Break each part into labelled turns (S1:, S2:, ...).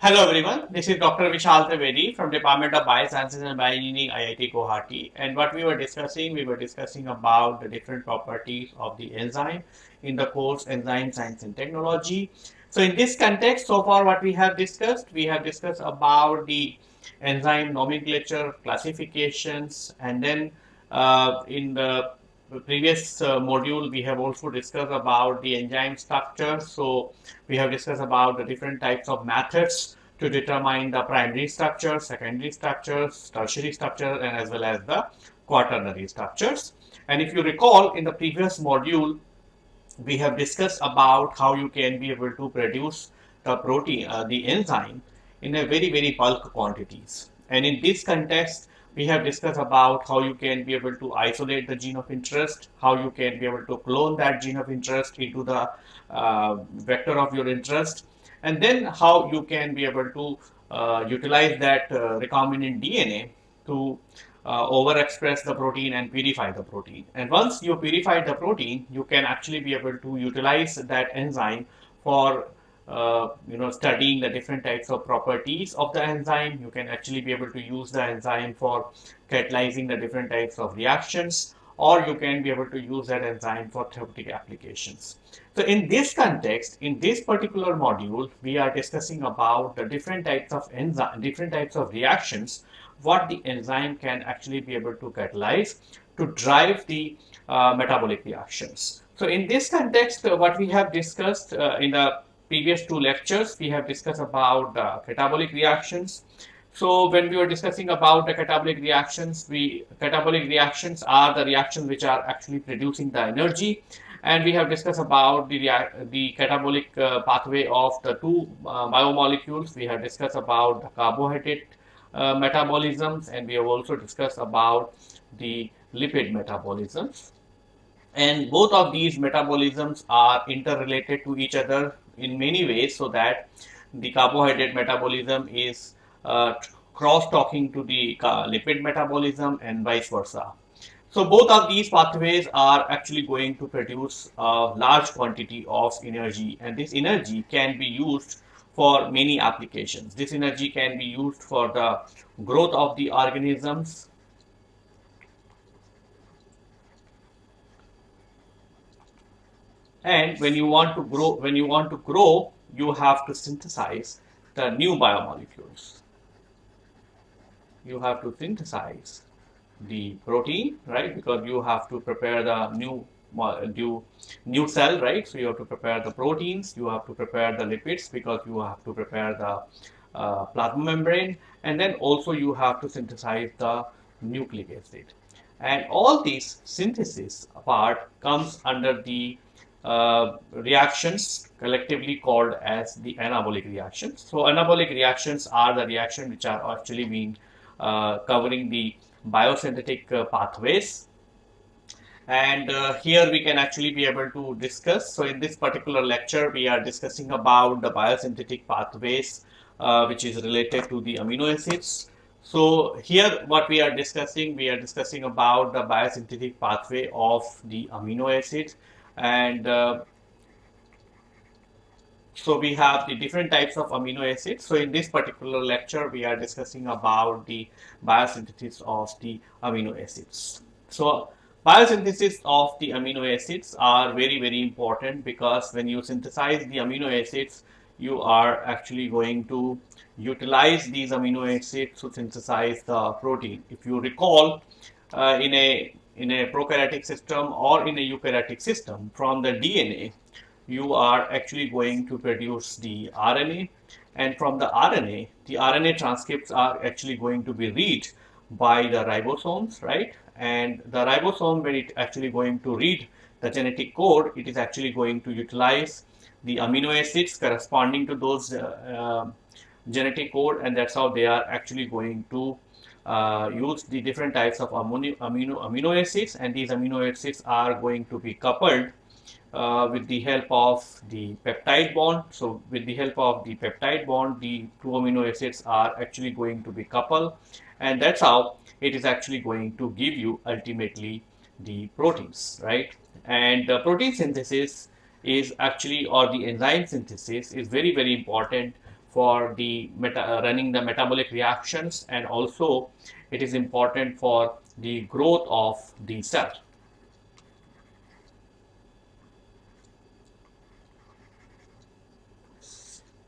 S1: Hello everyone, this is Dr. Vishal Trivedi from Department of Biosciences and Bioengineering, IIT Guwahati. And what we were discussing about the different properties of the enzyme in the course Enzyme Science and Technology. So in this context, so far what we have discussed about the enzyme nomenclature, classifications, and then in the previous module we have also discussed about the enzyme structure. So we have discussed about the different types of methods to determine the primary structure, secondary structures, tertiary structure, and as well as the quaternary structures. And if you recall, in the previous module, we have discussed about how you can be able to produce the protein, the enzyme, in a very bulk quantities. And in this context, we have discussed about how you can be able to isolate the gene of interest, how you can be able to clone that gene of interest into the vector of your interest, and then how you can be able to utilize that recombinant DNA to overexpress the protein and purify the protein. And once you purify the protein, you can actually be able to utilize that enzyme for studying the different types of properties of the enzyme. You can actually be able to use the enzyme for catalyzing the different types of reactions, or you can be able to use that enzyme for therapeutic applications. So in this context, in this particular module, we are discussing about the different types of enzyme, different types of reactions, what the enzyme can actually be able to catalyze to drive the metabolic reactions. So in this context, what we have discussed in the previous two lectures, we have discussed about catabolic reactions. So when we were discussing about the catabolic reactions are the reactions which are actually producing the energy, and we have discussed about the catabolic pathway of the two biomolecules. We have discussed about the carbohydrate metabolisms, and we have also discussed about the lipid metabolisms. And both of these metabolisms are interrelated to each other in many ways, so that the carbohydrate metabolism is cross-talking to the lipid metabolism and vice versa. So both of these pathways are actually going to produce a large quantity of energy, and this energy can be used for many applications. This energy can be used for the growth of the organisms, and when you want to grow, you have to synthesize the new biomolecules. You have to synthesize the protein, right? Because you have to prepare the new cell, right? So you have to prepare the proteins, you have to prepare the lipids, because you have to prepare the plasma membrane, and then also you have to synthesize the nucleic acid. And all these synthesis part comes under the reactions collectively called as the anabolic reactions. So anabolic reactions are the reactions which are actually being covering the biosynthetic pathways. And here we can actually be able to discuss. So in this particular lecture, we are discussing about the biosynthetic pathways, which is related to the amino acids. So here what we are discussing about the biosynthetic pathway of the amino acids. And so we have the different types of amino acids. So in this particular lecture, we are discussing about the biosynthesis of the amino acids. So biosynthesis of the amino acids are very important, because when you synthesize the amino acids, you are actually going to utilize these amino acids to synthesize the protein. If you recall, in a prokaryotic system or in a eukaryotic system, from the DNA, you are actually going to produce the RNA, and from the RNA transcripts are actually going to be read by the ribosomes, right? And the ribosome, when it actually going to read the genetic code, it is actually going to utilize the amino acids corresponding to those genetic code, and that's how they are actually going to use the different types of amino acids, and these amino acids are going to be coupled with the help of the peptide bond. So with the help of the peptide bond, the two amino acids are actually going to be coupled, and that's how it is actually going to give you ultimately the proteins, right? And protein synthesis is actually, or the enzyme synthesis is very important for the running the metabolic reactions, and also it is important for the growth of the cell.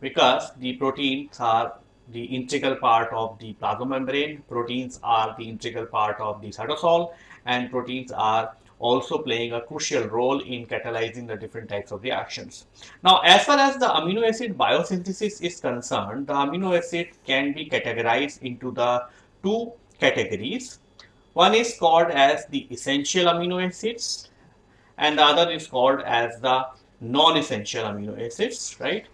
S1: Because the proteins are the integral part of the plasma membrane, proteins are the integral part of the cytosol, and proteins are also playing a crucial role in catalyzing the different types of reactions. Now, as far as the amino acid biosynthesis is concerned, the amino acid can be categorized into the two categories. One is called as the essential amino acids, and the other is called as the non-essential amino acids, right?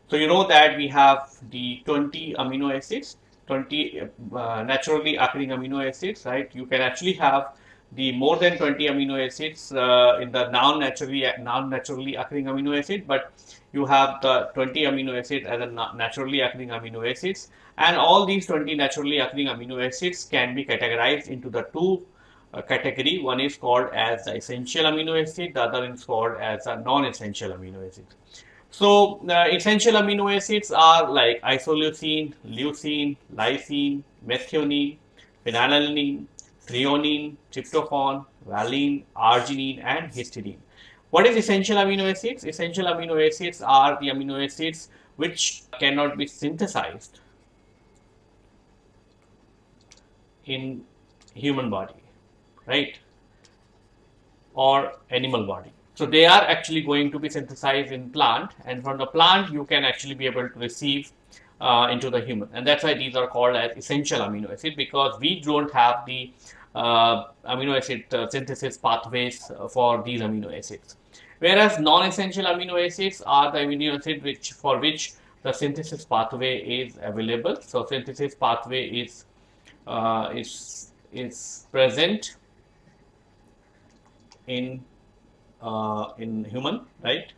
S1: So you know that we have the 20 amino acids, 20 naturally occurring amino acids, right? You can actually have the more than 20 amino acids in the non-naturally occurring amino acid, but you have the 20 amino acids as a naturally occurring amino acids, and all these 20 naturally occurring amino acids can be categorized into the two category. One is called as the essential amino acid, the other is called as a non-essential amino acid. So, essential amino acids are like isoleucine, leucine, lysine, methionine, phenylalanine, threonine, tryptophan, valine, arginine, and histidine. What is essential amino acids? Essential amino acids are the amino acids which cannot be synthesized in human body, right, or animal body. So they are actually going to be synthesized in plant, and from the plant you can actually be able to receive into the human, and that's why these are called as essential amino acid, because we don't have the amino acid synthesis pathways for these amino acids. Whereas non-essential amino acids are the amino acids for which the synthesis pathway is available. So synthesis pathway is present in human, right?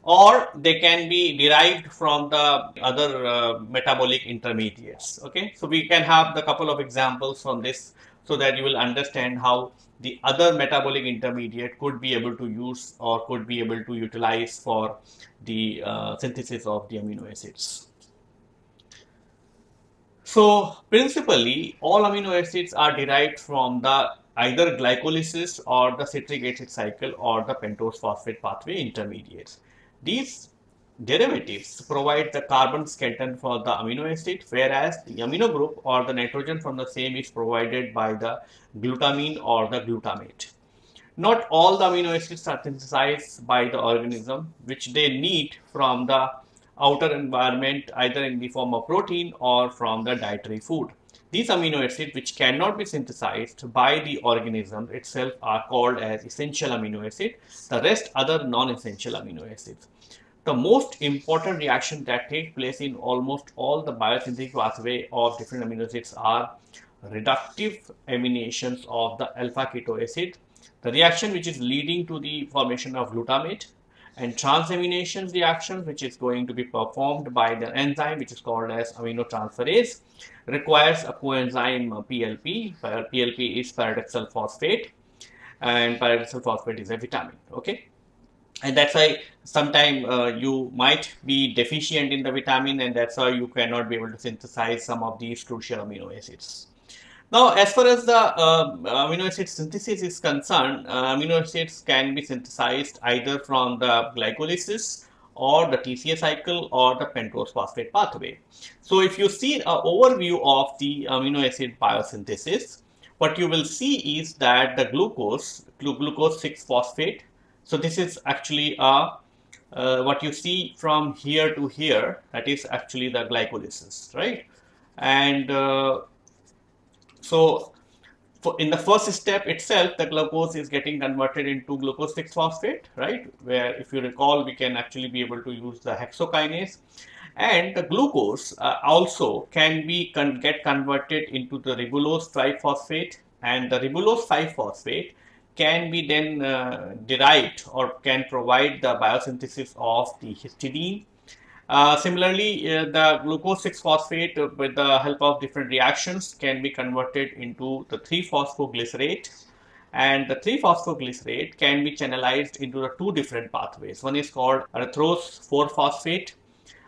S1: Or they can be derived from the other metabolic intermediates. Okay, so we can have the couple of examples from this so that you will understand how the other metabolic intermediate could be able to use or could be able to utilize for the synthesis of the amino acids. So principally, all amino acids are derived from the either glycolysis or the citric acid cycle or the pentose phosphate pathway intermediates. These derivatives provide the carbon skeleton for the amino acid, whereas the amino group or the nitrogen from the same is provided by the glutamine or the glutamate. Not all the amino acids are synthesized by the organism, which they need from the outer environment, either in the form of protein or from the dietary food. These amino acids which cannot be synthesized by the organism itself are called as essential amino acids. The rest other non-essential amino acids. The most important reaction that takes place in almost all the biosynthetic pathway of different amino acids are reductive aminations of the alpha keto acid, the reaction which is leading to the formation of glutamate, and transamination reactions which is going to be performed by the enzyme which is called as aminotransferase requires a coenzyme PLP. PLP is pyridoxal phosphate, and pyridoxal phosphate is a vitamin. Okay, and that's why sometimes you might be deficient in the vitamin, and that's why you cannot be able to synthesize some of these crucial amino acids. Now, as far as the amino acid synthesis is concerned, amino acids can be synthesized either from the glycolysis or the TCA cycle or the pentose phosphate pathway. So, if you see an overview of the amino acid biosynthesis, what you will see is that the glucose 6-phosphate. So, this is actually what you see from here to here, that is actually the glycolysis, right? And so, in the first step itself, the glucose is getting converted into glucose 6-phosphate, right? Where, if you recall, we can actually be able to use the hexokinase, and the glucose also can be get converted into the ribulose 5-phosphate, and the ribulose 5-phosphate can be then derived or can provide the biosynthesis of the histidine. Similarly, the glucose 6-phosphate with the help of different reactions can be converted into the 3-phosphoglycerate, and the 3-phosphoglycerate can be channelized into the two different pathways. One is called erythrose 4-phosphate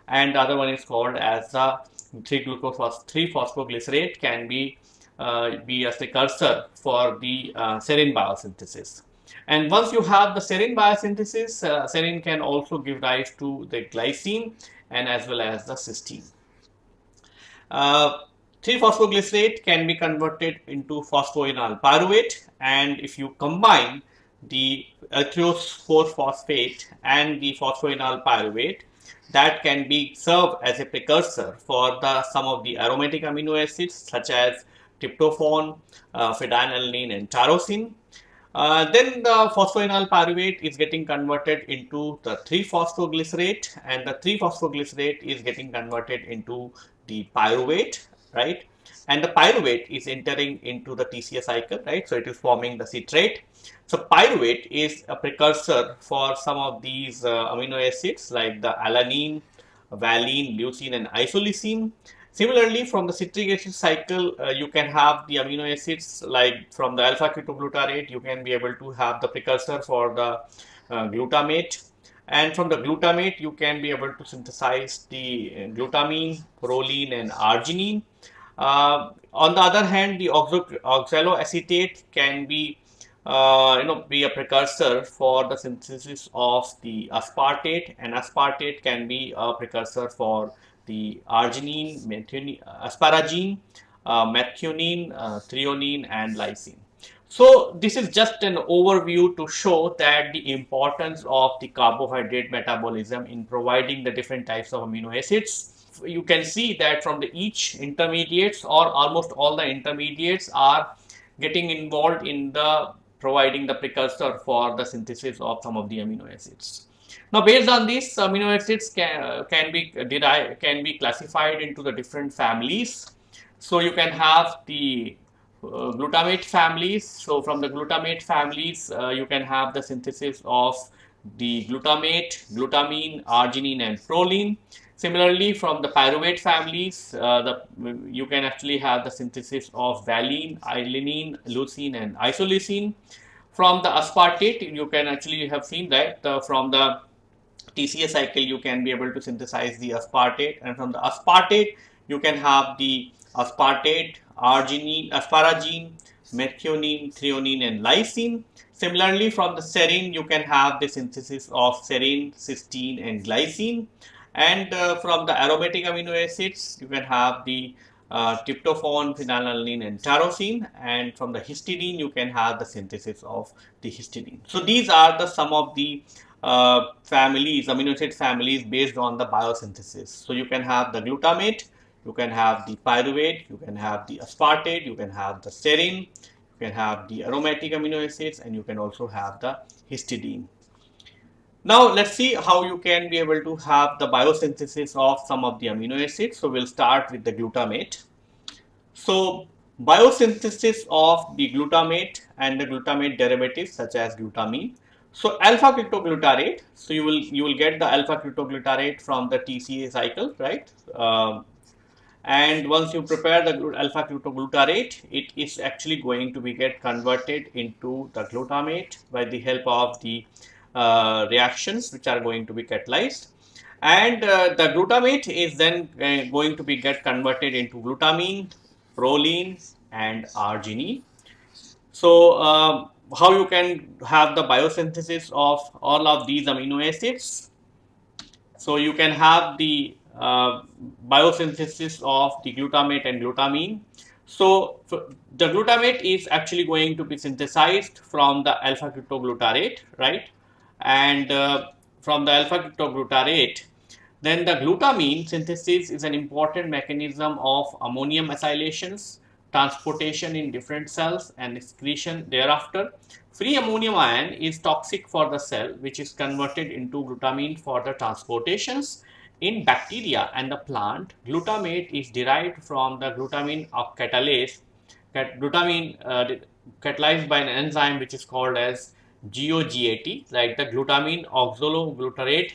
S1: and the other one is called as the 3-phosphoglycerate can be a precursor for the serine biosynthesis. And once you have the serine biosynthesis, serine can also give rise to the glycine and as well as the cysteine. 3-phosphoglycerate can be converted into phosphoenol pyruvate, and if you combine the erythrose 4-phosphate and the phosphoenol pyruvate, that can be served as a precursor for some of the aromatic amino acids such as tryptophan, phenylalanine and tyrosine. Then the phosphoenol pyruvate is getting converted into the 3-phosphoglycerate, and the 3-phosphoglycerate is getting converted into the pyruvate, right? And the pyruvate is entering into the TCA cycle, right? So it is forming the citrate. So pyruvate is a precursor for some of these amino acids like the alanine, valine, leucine and isoleucine. Similarly, from the citric acid cycle, you can have the amino acids like from the alpha ketoglutarate, you can be able to have the precursor for the glutamate. And from the glutamate, you can be able to synthesize the glutamine, proline and arginine. On the other hand, the oxaloacetate can be be a precursor for the synthesis of the aspartate, and aspartate can be a precursor for the arginine, methionine, asparagine, methionine, threonine and lysine. So this is just an overview to show that the importance of the carbohydrate metabolism in providing the different types of amino acids. You can see that from the each intermediates or almost all the intermediates are getting involved in the providing the precursor for the synthesis of some of the amino acids. Now, based on this, amino acids can be classified into the different families. So you can have the glutamate families. So from the glutamate families, you can have the synthesis of the glutamate, glutamine, arginine and proline. Similarly, from the pyruvate families, you can actually have the synthesis of valine, alanine, leucine and isoleucine. From the aspartate, you can actually have seen that from the TCA cycle, you can be able to synthesize the aspartate, and from the aspartate, you can have the aspartate, arginine, asparagine, methionine, threonine and lysine. Similarly, from the serine, you can have the synthesis of serine, cysteine and glycine. And from the aromatic amino acids, you can have the tryptophan, phenylalanine and tyrosine, and from the histidine you can have the synthesis of the histidine. So these are the some of the families, amino acid families based on the biosynthesis. So you can have the glutamate, you can have the pyruvate, you can have the aspartate, you can have the serine, you can have the aromatic amino acids, and you can also have the histidine. Now let's see how you can be able to have the biosynthesis of some of the amino acids. So we'll start with the glutamate. So biosynthesis of the glutamate and the glutamate derivatives such as glutamine. So alpha ketoglutarate. So you will get the alpha ketoglutarate from the TCA cycle, right? And once you prepare the alpha ketoglutarate, it is actually going to be get converted into the glutamate by the help of the reactions which are going to be catalyzed, and the glutamate is then going to be get converted into glutamine, proline and arginine. So how you can have the biosynthesis of all of these amino acids? So you can have the biosynthesis of the glutamate and glutamine. So the glutamate is actually going to be synthesized from the alpha ketoglutarate, right? And from the alpha ketoglutarate, then the glutamine synthesis is an important mechanism of ammonium acylations, transportation in different cells and excretion thereafter. Free ammonium ion is toxic for the cell, which is converted into glutamine for the transportations. In bacteria and the plant, glutamate is derived from the glutamine catalase, catalyzed by an enzyme which is called as GOGAT, like the glutamine oxaloglutarate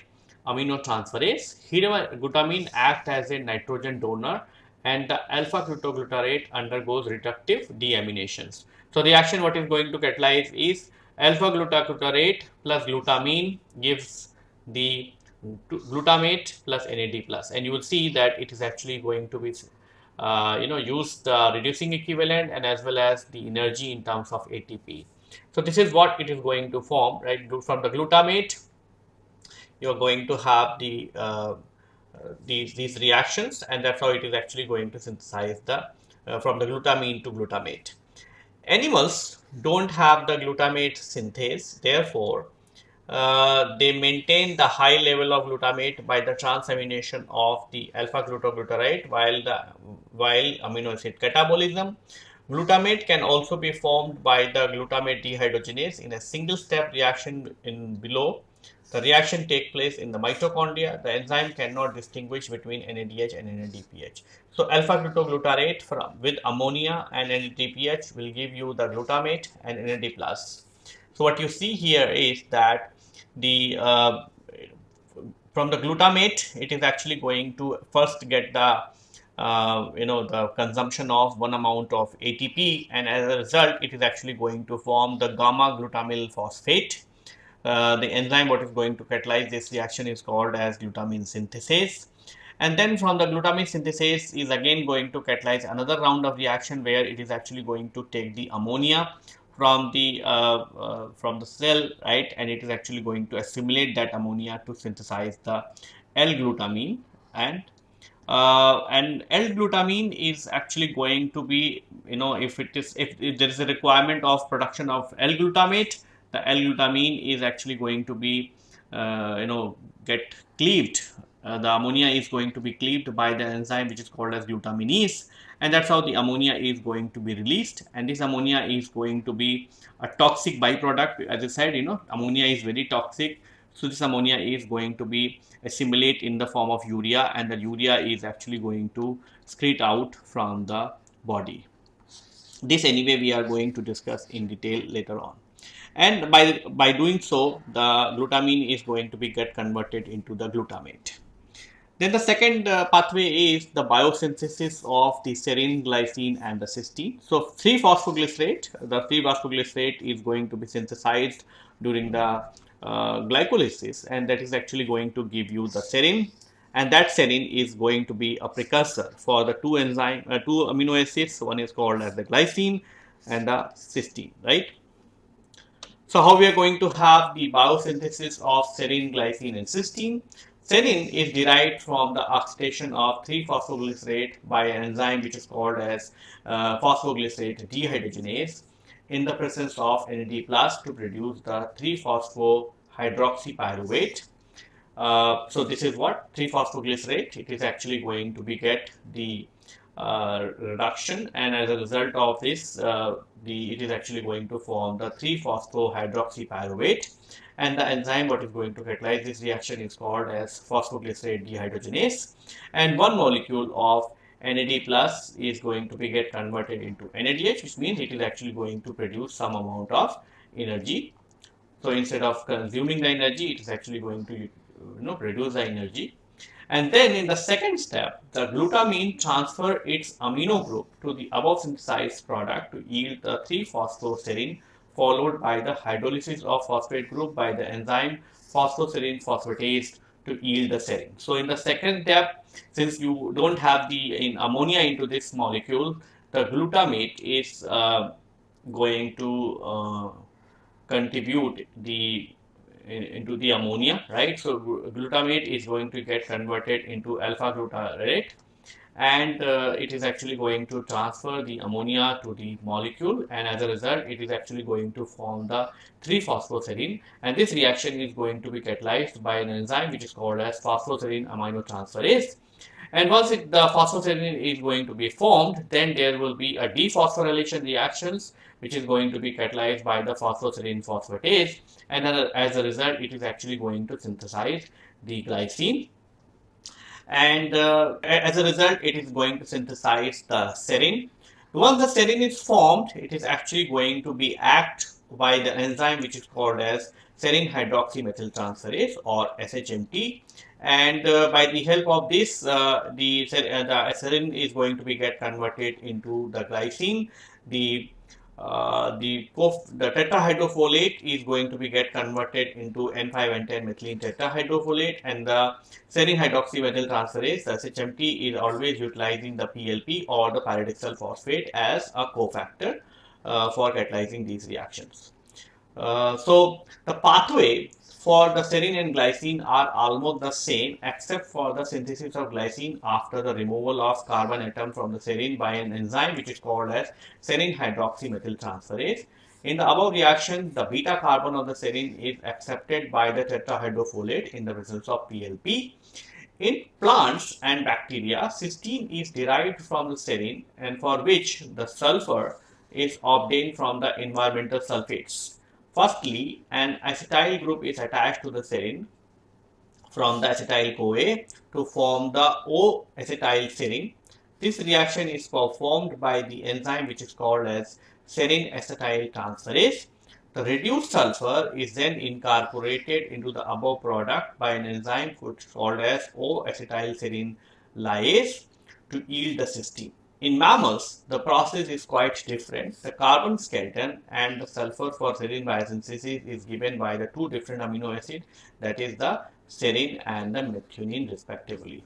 S1: aminotransferase. Here glutamine acts as a nitrogen donor and the alpha ketoglutarate undergoes reductive deaminations. So reaction what is going to catalyze is alpha ketoglutarate plus glutamine gives the glutamate plus NAD plus, and you will see that it is actually going to be use the reducing equivalent and as well as the energy in terms of ATP. So this is what it is going to form, right? From the glutamate, you are going to have these reactions, and that's how it is actually going to synthesize the from the glutamine to glutamate. Animals don't have the glutamate synthase, therefore they maintain the high level of glutamate by the transamination of the alpha glutoglutarate while amino acid catabolism. Glutamate can also be formed by the glutamate dehydrogenase in a single step reaction in below. The reaction takes place in the mitochondria. The enzyme cannot distinguish between NADH and NADPH. So alpha glutoglutarate with ammonia and NADPH will give you the glutamate and NAD plus. So what you see here is that the from the glutamate, it is actually going to first get the the consumption of one amount of ATP, and as a result, it is actually going to form the gamma glutamyl phosphate. The enzyme what is going to catalyze this reaction is called as glutamine synthase. And then from the glutamine synthase is again going to catalyze another round of reaction where it is actually going to take the ammonia from the cell, right, and it is actually going to assimilate that ammonia to synthesize the L-glutamine, and L-glutamine is actually going to be, if there is a requirement of production of L-glutamate, the L-glutamine is actually going to be, get cleaved. The ammonia is going to be cleaved by the enzyme which is called as glutaminase, and that's how the ammonia is going to be released. And this ammonia is going to be a toxic byproduct. As I said, ammonia is very toxic. So this ammonia is going to be assimilate in the form of urea, and the urea is actually going to excrete out from the body. This anyway we are going to discuss in detail later on. And by doing so, the glutamine is going to be get converted into the glutamate. Then the second pathway is the biosynthesis of the serine, glycine and the cysteine. So 3-phosphoglycerate is going to be synthesized during the glycolysis, and that is actually going to give you the serine, and that serine is going to be a precursor for the two amino acids. One is called as the glycine and the cysteine, right? So how we are going to have the biosynthesis of serine, glycine and cysteine? Serine is derived from the oxidation of 3-phosphoglycerate by an enzyme which is called as phosphoglycerate dehydrogenase in the presence of NAD plus to produce the 3-phosphohydroxypyruvate. So this is what 3-phosphoglycerate. It is actually going to be get the reduction, and as a result of this, it is actually going to form the 3-phosphohydroxypyruvate. And the enzyme what is going to catalyze this reaction is called as phosphoglycerate dehydrogenase, and one molecule of NAD plus is going to be get converted into NADH, which means it is actually going to produce some amount of energy. So instead of consuming the energy, it is actually going to produce the energy. And then in the second step, the glutamine transfer its amino group to the above synthesized product to yield the 3-phosphoserine, followed by the hydrolysis of phosphate group by the enzyme phosphoserine phosphatase to yield the serine. So in the second step, since you don't have the ammonia into this molecule, the glutamate is going to contribute into the ammonia, right? So glutamate is going to get converted into alpha glutarate, and it is actually going to transfer the ammonia to the molecule, and as a result it is actually going to form the 3-phosphoserine, and this reaction is going to be catalyzed by an enzyme which is called as phosphoserine aminotransferase. And once the phosphoserine is going to be formed, then there will be a dephosphorylation reactions which is going to be catalyzed by the phosphoserine phosphatase, and as a result it is actually going to synthesize the glycine, and as a result it is going to synthesize the serine. Once the serine is formed, it is actually going to be acted by the enzyme which is called as serine hydroxymethyltransferase or SHMT, and by the help of this the serine is going to be get converted into the glycine. The the tetrahydrofolate is going to be get converted into N5 and 10 methylene tetrahydrofolate, and the serine hydroxymethyl transferase, the SHMT, is always utilizing the PLP or the pyridoxal phosphate as a cofactor for catalyzing these reactions. So the pathway for the serine and glycine are almost the same, except for the synthesis of glycine after the removal of carbon atom from the serine by an enzyme which is called as serine hydroxymethyl transferase. In the above reaction, the beta carbon of the serine is accepted by the tetrahydrofolate in the presence of PLP. In plants and bacteria, cysteine is derived from the serine, and for which the sulfur is obtained from the environmental sulfates. Firstly, an acetyl group is attached to the serine from the acetyl CoA to form the O-acetyl serine. This reaction is performed by the enzyme which is called as serine acetyl transferase. The reduced sulfur is then incorporated into the above product by an enzyme which is called as O-acetyl serine lyase to yield the cysteine. In mammals, the process is quite different. The carbon skeleton and the sulfur for serine biosynthesis is given by the two different amino acids, that is the serine and the methionine respectively.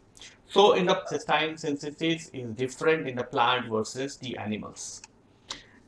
S1: So, in the cysteine synthesis is different in the plant versus the animals.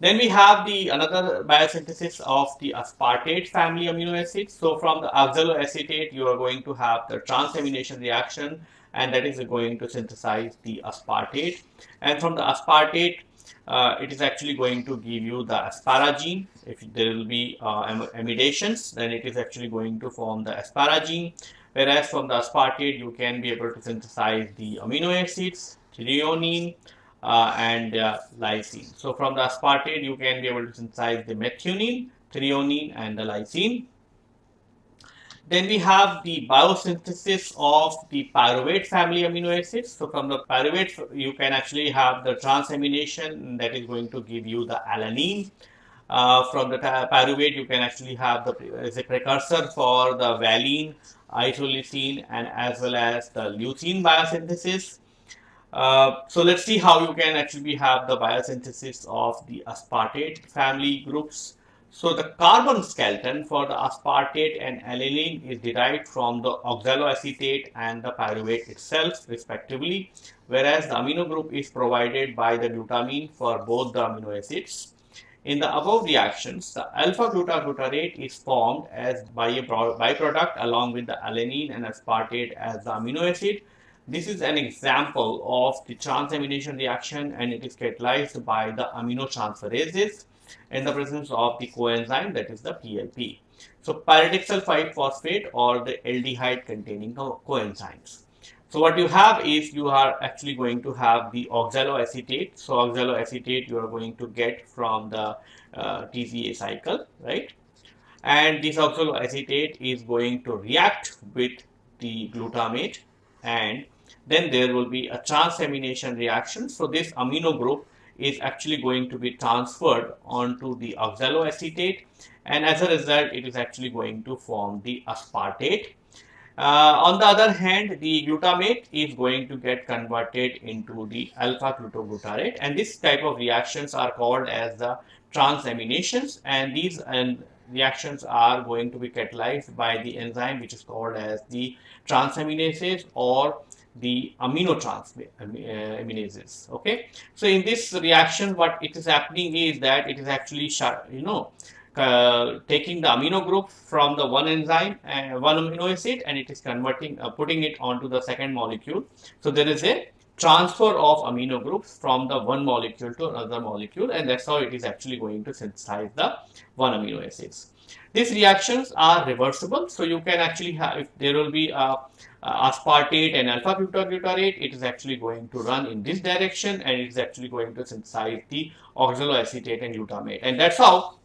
S1: Then we have the another biosynthesis of the aspartate family amino acids. So from the oxaloacetate, you are going to have the transamination reaction, and that is going to synthesize the aspartate. And from the aspartate, it is actually going to give you the asparagine. If there will be amidations, then it is actually going to form the asparagine. Whereas from the aspartate, you can be able to synthesize the amino acids, threonine, and lysine. So from the aspartate, you can be able to synthesize the methionine, threonine, and the lysine. Then we have the biosynthesis of the pyruvate family amino acids. So from the pyruvate, you can actually have the transamination that is going to give you the alanine. From the pyruvate, you can actually have as a precursor for the valine, isoleucine, and as well as the leucine biosynthesis. So let's see how you can actually have the biosynthesis of the aspartate family groups. So the carbon skeleton for the aspartate and alanine is derived from the oxaloacetate and the pyruvate itself respectively, whereas the amino group is provided by the glutamine for both the amino acids. In the above reactions, the alpha-glutaglutarate is formed as by a byproduct along with the alanine and aspartate as the amino acid. This is an example of the transamination reaction, and it is catalyzed by the aminotransferases in the presence of the coenzyme, that is the PLP. So pyridoxal 5-phosphate or the aldehyde containing coenzymes. So what you have is you are actually going to have the oxaloacetate. So oxaloacetate you are going to get from the TCA cycle, right? And this oxaloacetate is going to react with the glutamate, and then there will be a transamination reaction. So this amino group is actually going to be transferred onto the oxaloacetate, and as a result it is actually going to form the aspartate. On the other hand, the glutamate is going to get converted into the alpha-glutaglutarate, and this type of reactions are called as the transaminations, and these reactions are going to be catalyzed by the enzyme which is called as the transaminases or the aminotransminases. Okay, so in this reaction, what it is happening is that it is actually taking the amino group from the one enzyme and one amino acid, and it is converting, putting it onto the second molecule. So there is a transfer of amino groups from the one molecule to another molecule, and that's how it is actually going to synthesize the one amino acids. These reactions are reversible, so you can actually have, if there will be aspartate and alpha-glutaglutarate, it is actually going to run in this direction, and it is actually going to synthesize the oxaloacetate and glutamate, and that's how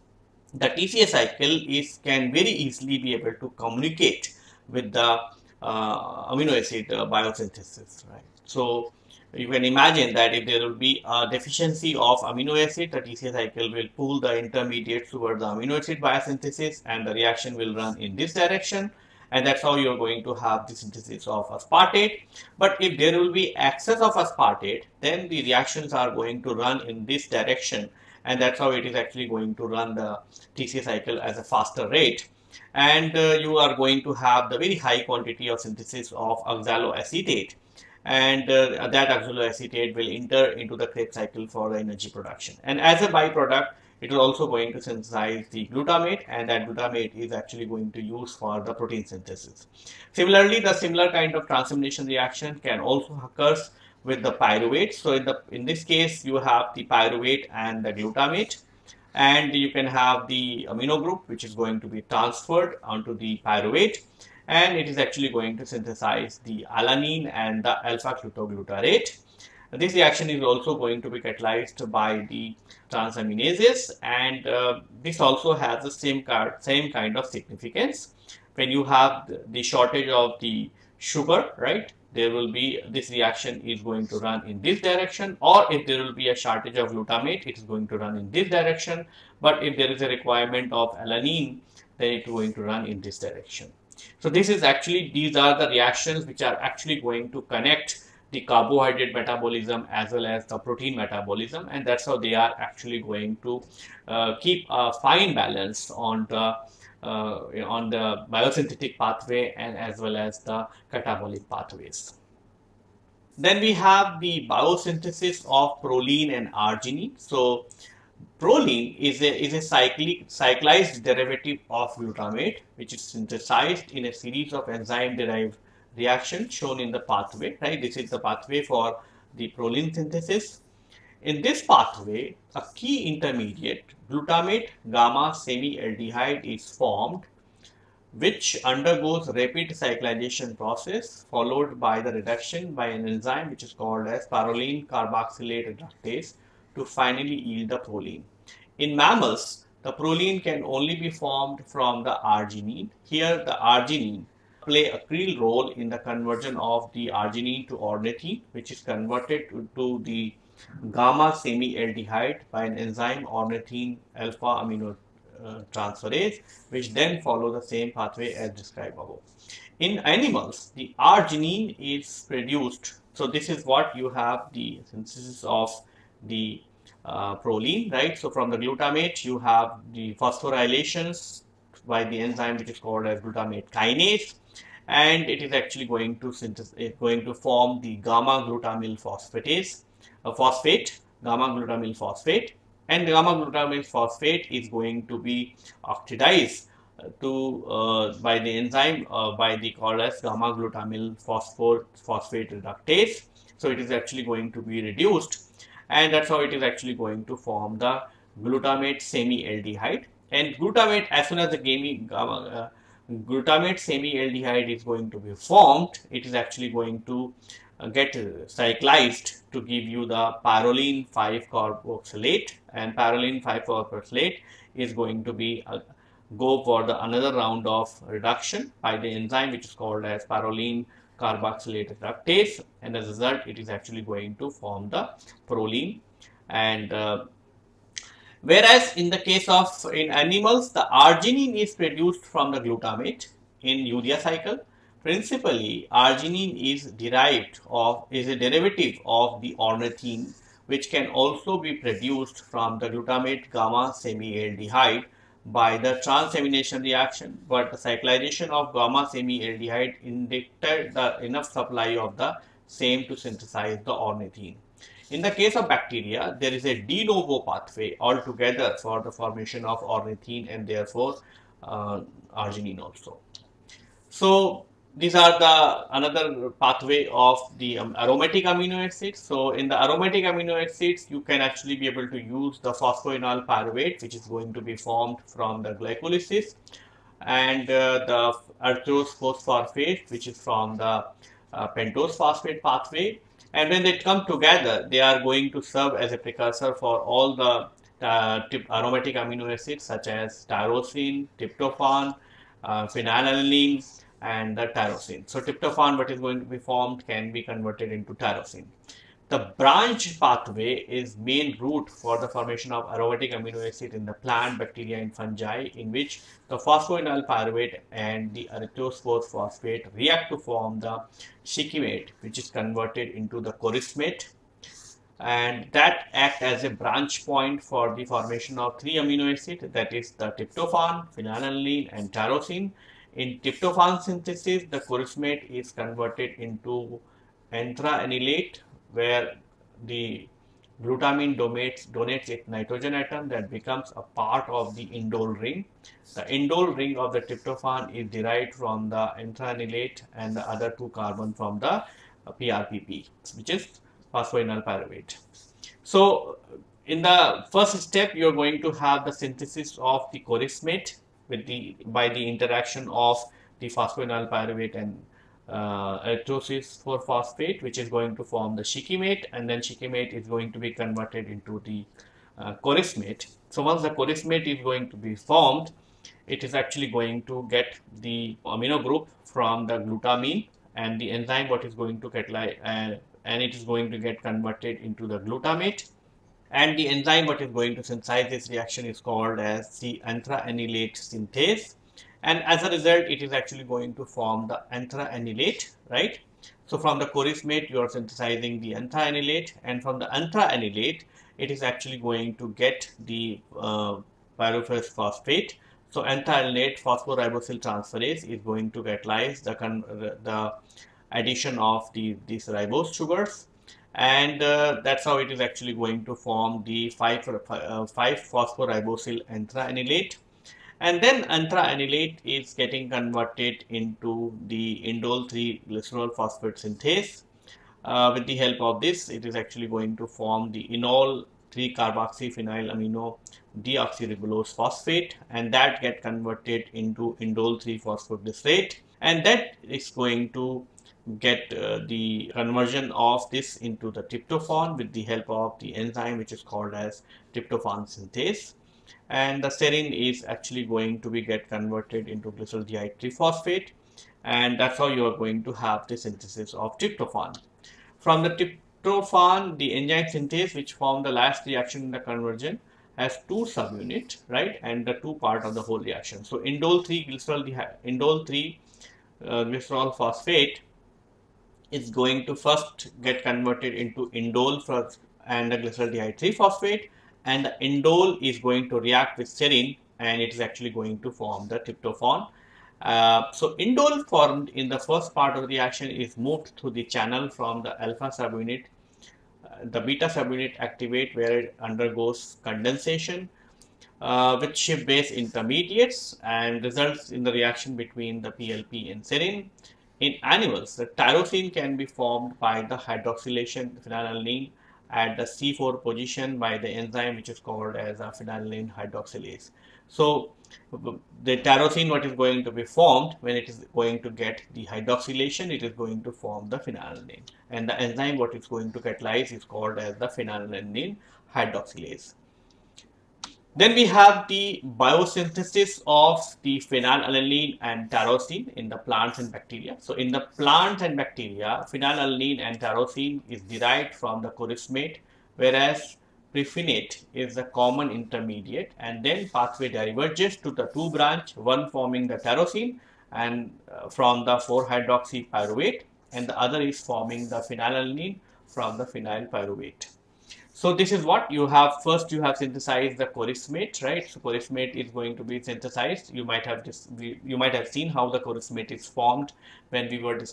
S1: the TCA cycle can very easily be able to communicate with the amino acid biosynthesis, right? So you can imagine that if there will be a deficiency of amino acid, the TCA cycle will pull the intermediates toward the amino acid biosynthesis, and the reaction will run in this direction, and that's how you're going to have the synthesis of aspartate. But if there will be excess of aspartate, then the reactions are going to run in this direction, and that's how it is actually going to run the TCA cycle as a faster rate. And you are going to have the very high quantity of synthesis of oxaloacetate, and that oxaloacetate will enter into the Krebs cycle for the energy production. And as a byproduct, it is also going to synthesize the glutamate, and that glutamate is actually going to use for the protein synthesis. Similarly, the similar kind of transformation reaction can also occur with the pyruvate. So in this case, you have the pyruvate and the glutamate, and you can have the amino group which is going to be transferred onto the pyruvate, and it is actually going to synthesize the alanine and the alpha ketoglutarate. This reaction is also going to be catalyzed by the transaminases, and this also has the same kind of significance. When you have the shortage of the sugar, right, there will be, this reaction is going to run in this direction, or if there will be a shortage of glutamate, it is going to run in this direction. But if there is a requirement of alanine, then it is going to run in this direction. So this is actually, these are the reactions which are actually going to connect the carbohydrate metabolism as well as the protein metabolism, and that's how they are actually going to keep a fine balance on the biosynthetic pathway and as well as the catabolic pathways. Then we have the biosynthesis of proline and arginine. So proline is a cyclized derivative of glutamate, which is synthesized in a series of enzyme derived reaction shown in the pathway, right? This is the pathway for the proline synthesis. In this pathway, a key intermediate, glutamate gamma semi-aldehyde, is formed, which undergoes rapid cyclization process followed by the reduction by an enzyme which is called as pyrroline carboxylate reductase to finally yield the proline. In mammals, the proline can only be formed from the arginine. Here, the arginine play a critical role in the conversion of the arginine to ornithine, which is converted to the gamma semi-aldehyde by an enzyme ornithine alpha amino transferase, which then follow the same pathway as described above. In animals, the arginine is produced. So this is what you have, the synthesis of the proline, right? So from the glutamate, you have the phosphorylations by the enzyme which is called as glutamate kinase, and it is actually going to form the gamma glutamyl phosphate, gamma glutamyl phosphate, and gamma glutamyl phosphate is going to be oxidized by the enzyme by the called as gamma glutamyl phosphate reductase. So it is actually going to be reduced, and that's how it is actually going to form the glutamate semi-aldehyde. And glutamate, as soon as the glutamate semi-aldehyde is going to be formed, it is actually going to get cyclized to give you the pyrroline 5-carboxylate, and pyrroline 5-carboxylate is going to be go for the another round of reduction by the enzyme which is called as pyrroline carboxylate reductase, and as a result it is actually going to form the proline. And whereas in the case of in animals, the arginine is produced from the glutamate in urea cycle. Principally, arginine is a derivative of the ornithine, which can also be produced from the glutamate gamma semi-aldehyde by the transamination reaction, but the cyclization of gamma semi-aldehyde indicated the enough supply of the same to synthesize the ornithine. In the case of bacteria, there is a de novo pathway altogether for the formation of ornithine and therefore arginine also. So these are the another pathway of the aromatic amino acids. So in the aromatic amino acids, you can actually be able to use the phosphoenol pyruvate, which is going to be formed from the glycolysis, and the erythrose phosphate, which is from the pentose phosphate pathway. And when they come together, they are going to serve as a precursor for all the aromatic amino acids such as tyrosine, tryptophan, phenylalanine, and the tyrosine. So tryptophan, what is going to be formed, can be converted into tyrosine. The branch pathway is main route for the formation of aromatic amino acid in the plant, bacteria, and fungi, in which the phosphoenol pyruvate and the erythrose phosphate react to form the shikimate, which is converted into the chorismate. and that act as a branch point for the formation of three amino acids, that is the tryptophan, phenylalanine, and tyrosine. In tryptophan synthesis, the chorismate is converted into anthranilate, where the glutamine donates its nitrogen atom that becomes a part of the indole ring. The indole ring of the tryptophan is derived from the anthranilate and the other two carbon from the PRPP, which is phosphoenol pyruvate. So, in the first step, you are going to have the synthesis of the chorismate by the interaction of the phosphoenol pyruvate and electrolysis for phosphate, which is going to form the shikimate, and then shikimate is going to be converted into the chorismate. So once the chorismate is going to be formed, it is actually going to get the amino group from the glutamine, and the enzyme what is going to catalyze and it is going to get converted into the glutamate, and the enzyme what is going to synthesize this reaction is called as the anthranilate synthase, and as a result it is actually going to form the anthranilate, right? So from the chorismate you are synthesizing the anthranilate, and from the anthranilate it is actually going to get the pyruphos phosphate. So anthranilate phosphoribosyl transferase is going to catalyze the addition of these ribose sugars, and that's how it is actually going to form the 5-phosphoribosyl anthranilate, and then anthranilate is getting converted into the indole 3 glycerol phosphate synthase. With the help of this, it is actually going to form the enol 3 carboxyphenyl amino deoxyribulose phosphate, and that get converted into indole 3 phosphoglycerate, and that is going to get the conversion of this into the tryptophan with the help of the enzyme which is called as tryptophan synthase, and the serine is actually going to be get converted into glycerol triphosphate, and that's how you are going to have the synthesis of tryptophan. From the tryptophan, the enzyme synthase which form the last reaction in the conversion has two subunits, right, and the two part of the whole reaction. So indole 3 glycerol phosphate is going to first get converted into indole and the glycerol 3 phosphate, and the indole is going to react with serine, and it is actually going to form the tryptophan. So indole formed in the first part of the reaction is moved through the channel from the alpha subunit. The beta subunit activate where it undergoes condensation with shift base intermediates and results in the reaction between the PLP and serine. In animals, the tyrosine can be formed by the hydroxylation phenylalanine at the C4 position by the enzyme which is called as a phenylalanine hydroxylase. So the tyrosine what is going to be formed when it is going to get the hydroxylation, it is going to form the phenylalanine, and the enzyme what is going to catalyze is called as the phenylalanine hydroxylase. Then we have the biosynthesis of the phenylalanine and tyrosine in the plants and bacteria. So in the plants and bacteria, phenylalanine and tyrosine is derived from the chorismate, whereas prephenate is the common intermediate, and then pathway diverges to the two branch, one forming the tyrosine and from the 4-hydroxypyruvate, and the other is forming the phenylalanine from the phenyl pyruvate. So this is what you have. First, you have synthesized the chorismate, right? So chorismate is going to be synthesized. You might have seen how the chorismate is formed when we were the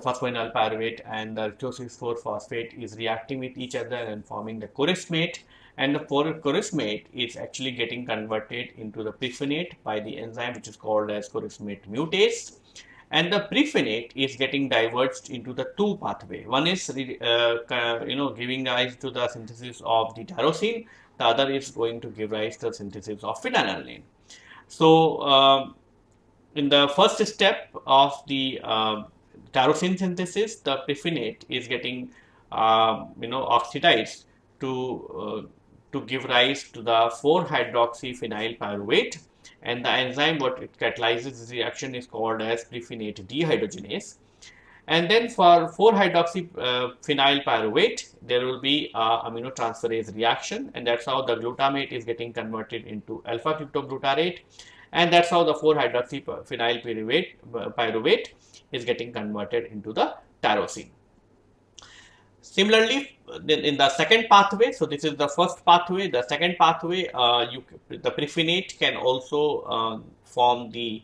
S1: phosphoenol pyruvate and the electrolysis 4-phosphate is reacting with each other and forming the chorismate, and the chorismate is actually getting converted into the prephenate by the enzyme which is called as chorismate mutase. And the prephenate is getting diverged into the two pathway. One is giving rise to the synthesis of the tyrosine. The other is going to give rise to the synthesis of phenylalanine. So in the first step of the tyrosine synthesis, the prephenate is getting oxidized to give rise to the 4-hydroxyphenyl pyruvate, and the enzyme what it catalyzes this reaction is called as prephenate dehydrogenase. And then for 4-hydroxyphenyl pyruvate, there will be amino transferase reaction, and that's how the glutamate is getting converted into alpha ketoglutarate, and that's how the 4-hydroxyphenyl pyruvate is getting converted into the tyrosine. Similarly, in the second pathway, so this is the first pathway. The second pathway, the prephenate can also form the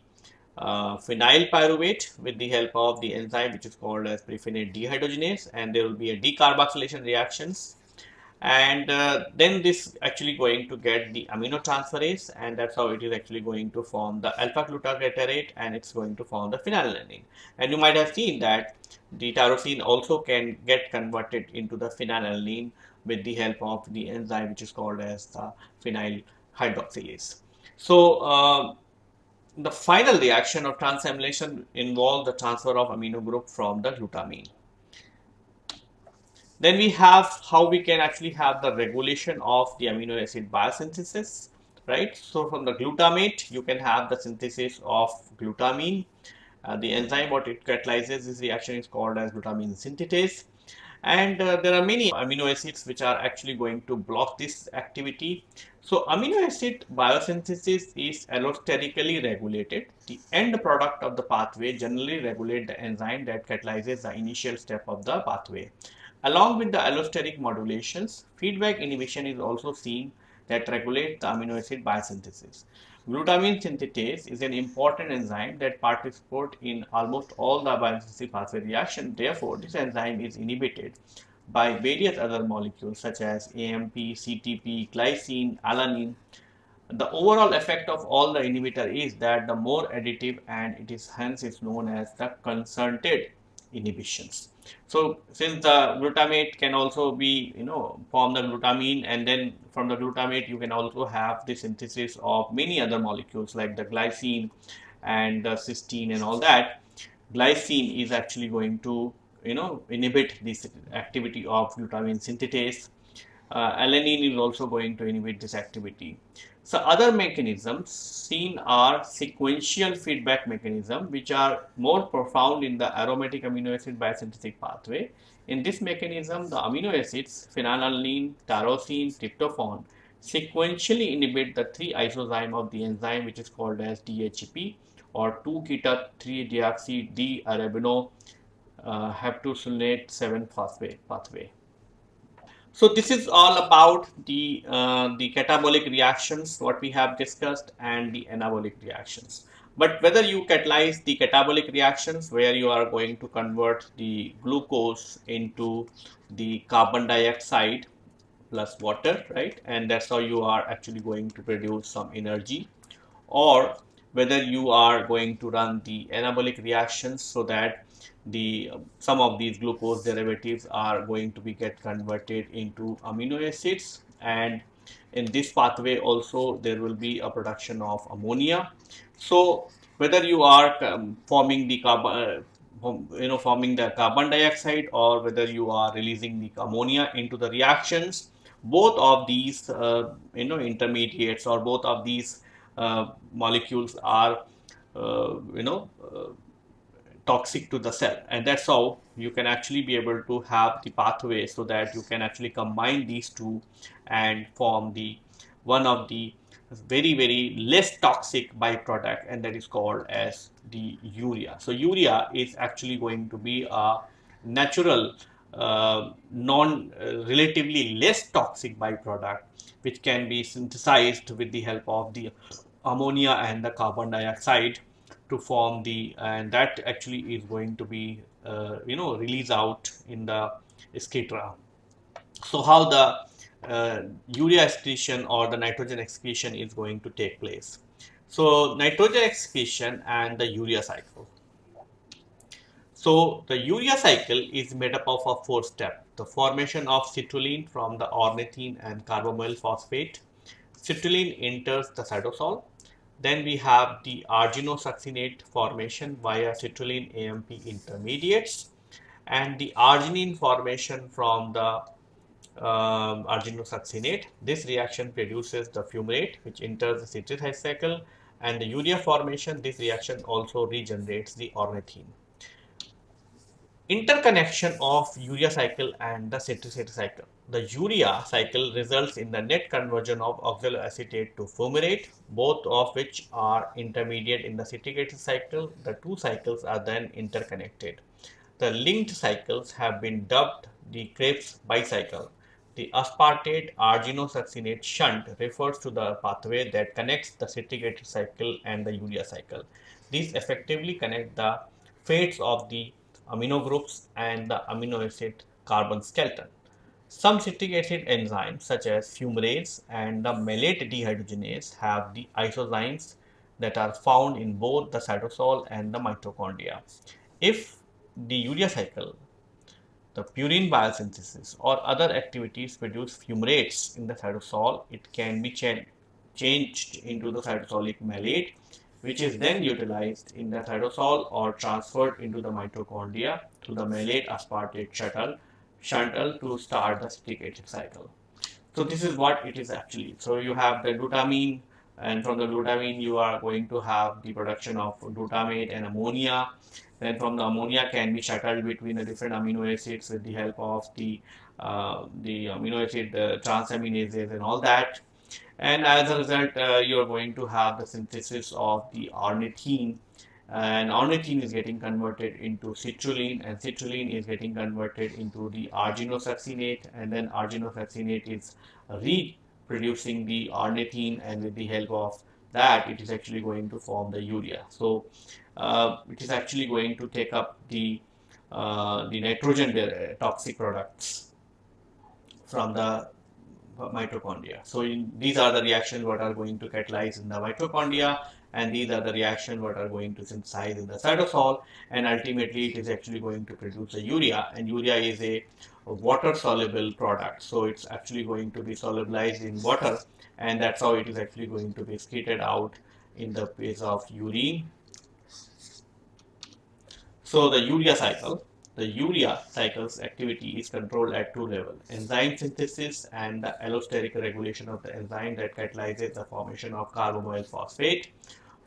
S1: phenyl pyruvate with the help of the enzyme which is called as prephenate dehydrogenase, and there will be a decarboxylation reactions, and then this actually going to get the aminotransferase, and that's how it is actually going to form the alpha glutaglutarate, and it's going to form the phenylalanine. And you might have seen that the tyrosine also can get converted into the phenylalanine with the help of the enzyme which is called as the phenyl hydroxylase. So the final reaction of transamination involves the transfer of amino group from the glutamine. Then we have how we can actually have the regulation of the amino acid biosynthesis, right? So from the glutamate, you can have the synthesis of glutamine. The enzyme what it catalyzes this reaction is called as glutamine synthetase. And there are many amino acids which are actually going to block this activity. So amino acid biosynthesis is allosterically regulated. The end product of the pathway generally regulate the enzyme that catalyzes the initial step of the pathway. Along with the allosteric modulations, feedback inhibition is also seen that regulates the amino acid biosynthesis. Glutamine synthetase is an important enzyme that participates in almost all the biosynthesis pathway reactions. Therefore, this enzyme is inhibited by various other molecules such as AMP, CTP, glycine, alanine. The overall effect of all the inhibitor is that the more additive, and it is hence is known as the concerted inhibitions. So since the glutamate can also be form the glutamine, and then from the glutamate you can also have the synthesis of many other molecules like the glycine and the cysteine and all that. Glycine is actually going to inhibit this activity of glutamine synthetase. Alanine is also going to inhibit this activity. So other mechanisms seen are sequential feedback mechanism, which are more profound in the aromatic amino acid biosynthetic pathway. In this mechanism, the amino acids phenylalanine, tyrosine, tryptophan sequentially inhibit the 3 isozyme of the enzyme which is called as DHEP, or 2-keto-3-deoxy D-arabino heptosylate 7 phosphate pathway. So this is all about the catabolic reactions what we have discussed and the anabolic reactions. But whether you catalyze the catabolic reactions where you are going to convert the glucose into the carbon dioxide plus water, right? And that's how you are actually going to produce some energy, or whether you are going to run the anabolic reactions so that the some of these glucose derivatives are going to be get converted into amino acids, and in this pathway also there will be a production of ammonia. So whether you are forming the carbon forming the carbon dioxide, or whether you are releasing the ammonia into the reactions, both of these intermediates, or both of these molecules are you know toxic to the cell, and that's how you can actually be able to have the pathway so that you can actually combine these two and form the one of the very less toxic byproduct, and that is called as the urea. So urea is actually going to be a natural non relatively less toxic byproduct which can be synthesized with the help of the ammonia and the carbon dioxide to form the, and that actually is going to be released out in the skitra. So how the urea excretion or the nitrogen excretion is going to take place. So nitrogen excretion and the urea cycle. So the urea cycle is made up of a 4 step: the formation of citrulline from the ornithine and carbamoyl phosphate. Citrulline enters the cytosol. Then we have the arginosuccinate formation via citrulline AMP intermediates, and the arginine formation from the arginosuccinate. This reaction produces the fumarate which enters the citric cycle, and the urea formation, this reaction also regenerates the ornithine. Interconnection of urea cycle and the citric cycle. The urea cycle results in the net conversion of oxaloacetate to fumarate, both of which are intermediate in the citric acid cycle. The two cycles are then interconnected. The linked cycles have been dubbed the Krebs bicycle. The aspartate arginosuccinate shunt refers to the pathway that connects the citric acid cycle and the urea cycle. These effectively connect the fates of the amino groups and the amino acid carbon skeleton. Some citric acid enzymes such as fumarase and the malate dehydrogenase have the isozymes that are found in both the cytosol and the mitochondria. If the urea cycle, the purine biosynthesis or other activities produce fumarates in the cytosol, it can be changed into the cytosolic malate, which is then utilized in the cytosol or transferred into the mitochondria through the malate aspartate shuttle to start the citric acid cycle. So this is what it is actually. So you have the glutamine, and from the glutamine you are going to have the production of glutamate and ammonia. Then from the ammonia can be shuttled between the different amino acids with the help of the amino acid transaminases and all that. And as a result, you are going to have the synthesis of the ornithine, and ornithine is getting converted into citrulline, and citrulline is getting converted into the arginosuccinate, and then arginosuccinate is reproducing the ornithine, and with the help of that it is actually going to form the urea. So it is actually going to take up the nitrogen toxic products from the mitochondria. So these are the reactions what are going to catalyze in the mitochondria, and these are the reactions what are going to synthesize in the cytosol, and ultimately it is actually going to produce a urea, and urea is a water soluble product. So it's actually going to be solubilized in water, and that's how it is actually going to be excreted out in the phase of urine. So the urea cycle. The urea cycle's activity is controlled at two levels: enzyme synthesis and the allosteric regulation of the enzyme that catalyzes the formation of carboxyl phosphate.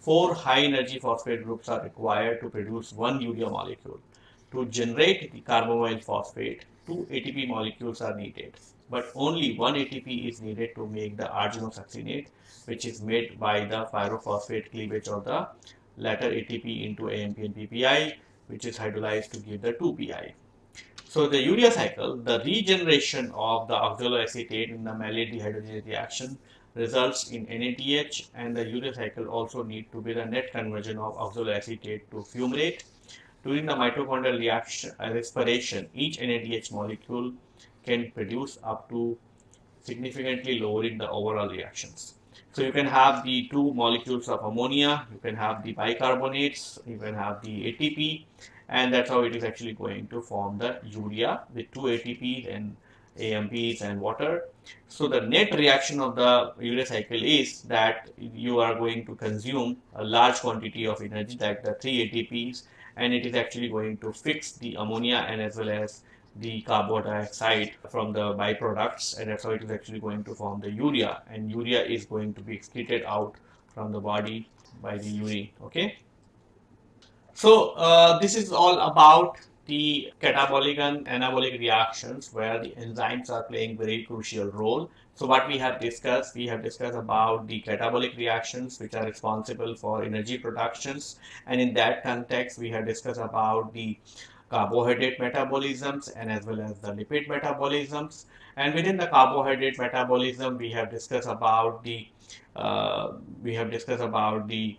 S1: Four high energy phosphate groups are required to produce one urea molecule. To generate the carboxyl phosphate, two ATP molecules are needed, but only one ATP is needed to make the arginosuccinate, which is made by the pyrophosphate cleavage of the latter ATP into AMP and PPI, which is hydrolyzed to give the 2-pi. So the urea cycle, the regeneration of the oxaloacetate in the malate dehydrogenase reaction results in NADH, and the urea cycle also need to be the net conversion of oxaloacetate to fumarate. During the mitochondrial reaction respiration, each NADH molecule can produce up to significantly lowering the overall reactions. So you can have the two molecules of ammonia, you can have the bicarbonates, you can have the ATP, and that's how it is actually going to form the urea with two ATPs and AMPs and water. So the net reaction of the urea cycle is that you are going to consume a large quantity of energy, like the 3 ATPs, and it is actually going to fix the ammonia and as well as the carbon dioxide from the byproducts, and that's how it is actually going to form the urea, and urea is going to be excreted out from the body by the urine. Okay. So this is all about the catabolic and anabolic reactions where the enzymes are playing very crucial role. So what we have discussed about the catabolic reactions which are responsible for energy productions, and in that context we have discussed about the carbohydrate metabolisms and as well as the lipid metabolisms. And within the carbohydrate metabolism we have discussed about the uh, we have discussed about uh, the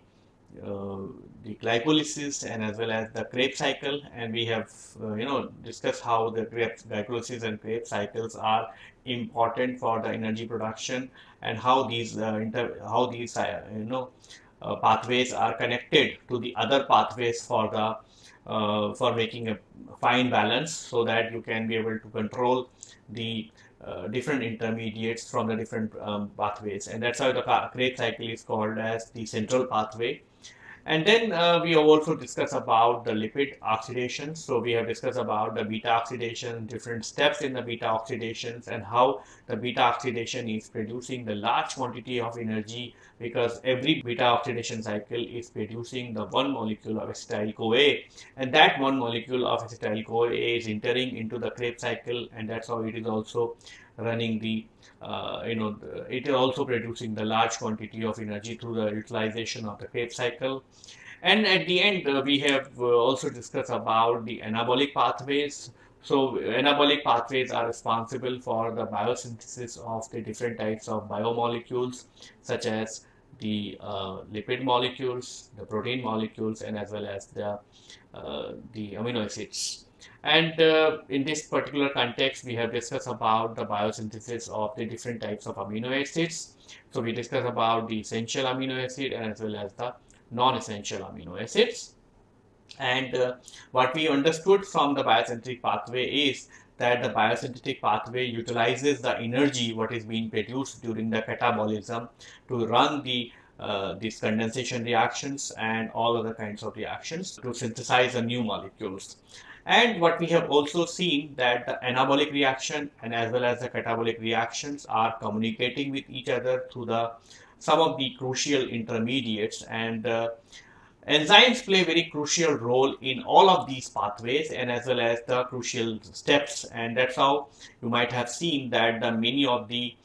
S1: glycolysis and as well as the Krebs cycle, and we have discussed how the glycolysis and Krebs cycles are important for the energy production, and how these pathways are connected to the other pathways for the for making a fine balance, so that you can be able to control the different intermediates from the different pathways, and that's how the Krebs cycle is called as the central pathway. And then we have also discussed about the lipid oxidation. So we have discussed about the beta oxidation, different steps in the beta oxidations, and how the beta oxidation is producing the large quantity of energy, because every beta oxidation cycle is producing the one molecule of acetyl-CoA, and that one molecule of acetyl-CoA is entering into the Krebs cycle, and that's how it is also running the it is also producing the large quantity of energy through the utilization of the Krebs cycle. And at the end, we have also discussed about the anabolic pathways. So anabolic pathways are responsible for the biosynthesis of the different types of biomolecules, such as the lipid molecules, the protein molecules, and as well as the amino acids. And in this particular context, we have discussed about the biosynthesis of the different types of amino acids. So we discussed about the essential amino acid and as well as the non-essential amino acids. And what we understood from the biosynthetic pathway is that the biosynthetic pathway utilizes the energy what is being produced during the catabolism to run these condensation reactions and all other kinds of reactions to synthesize the new molecules. And what we have also seen that the anabolic reaction and as well as the catabolic reactions are communicating with each other through the some of the crucial intermediates, and enzymes play a very crucial role in all of these pathways and as well as the crucial steps, and that's how you might have seen that the many of the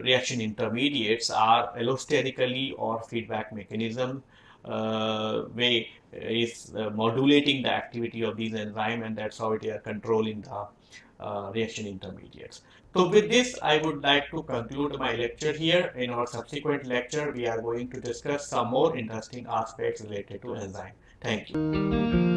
S1: reaction intermediates are allosterically or feedback mechanism way is modulating the activity of these enzymes, and that's how they are controlling the reaction intermediates. So with this, I would like to conclude my lecture here. In our subsequent lecture, we are going to discuss some more interesting aspects related to enzyme. Thank you.